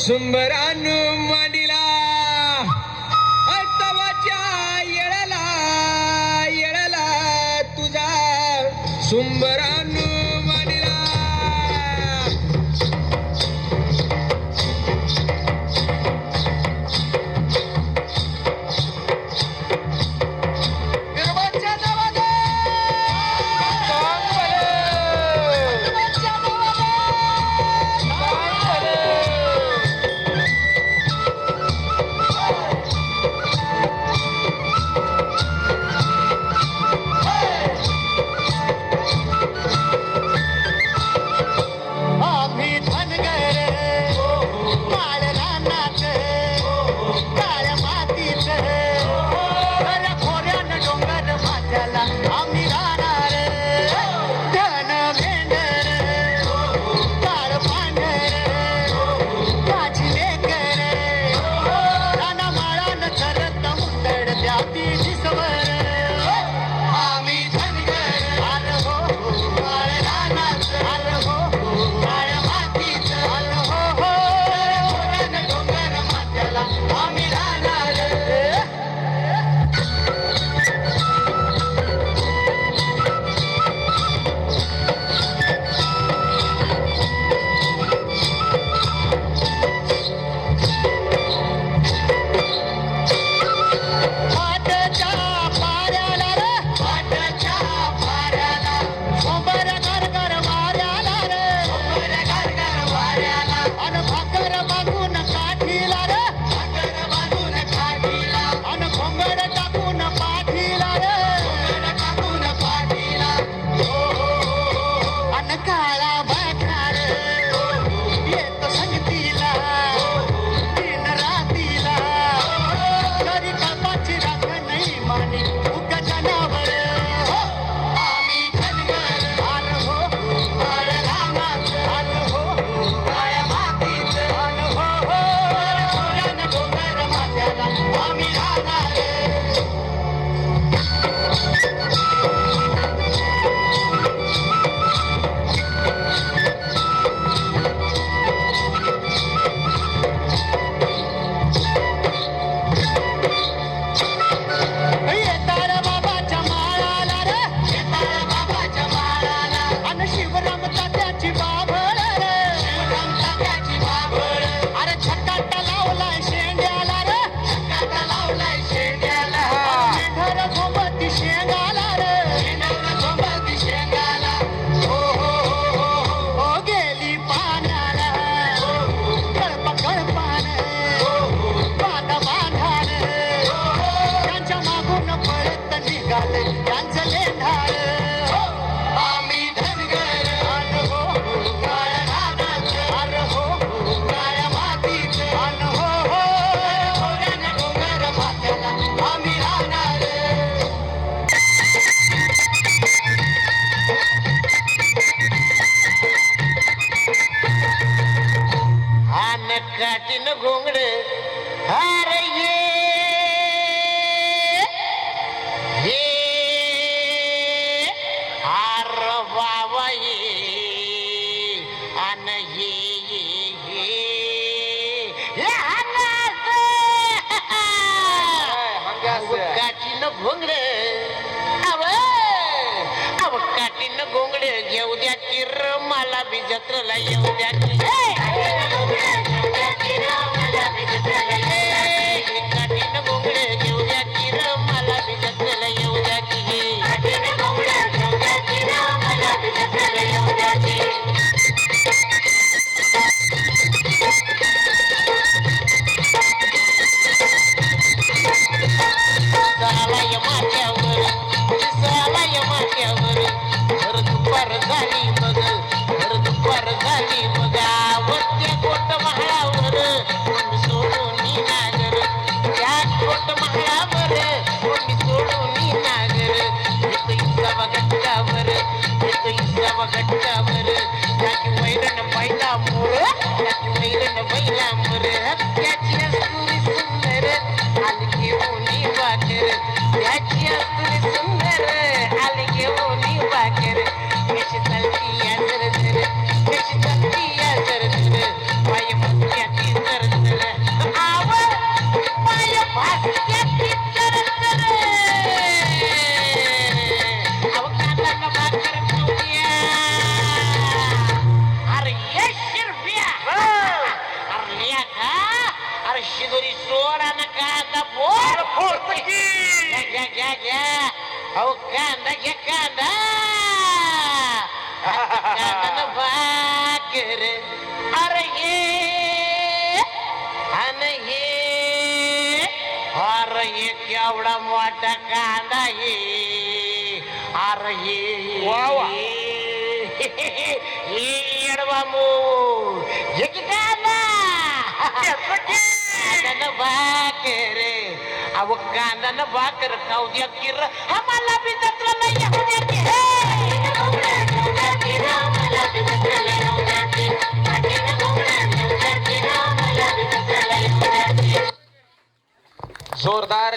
सुंबरानु मांडीला तवाच्या येळाला येळाला तुझा सुंबरानु मांडीला काटीन घोंगड अरे ये आर बाबा ये अन काटीन घोंगड अव काटीन घोंगड घेऊ द्या किर मला बी जत्रला येऊ द्या गट्टावर त्याची वैरण बैला मोर त्याची वैरण बैला मोर त्याची असुरी सुंदर आली घेऊन वाकर त्याची असुरी सुंदर आली घेऊन वाकर कशी चालती या जर कशी चालती या जर पाय मुक्याची जर घ्या अहो कांदा घ्या कांदा कांदा भाकर अरे ये अरे ये केवढा मोठा कांदा ये अरे ये वा वा. येडवामू ये की कांदा कांदा भाकर अहो कांदा भाकर खाऊ द्या की आम्हाला बी जत्राला येऊ द्या की जोरदार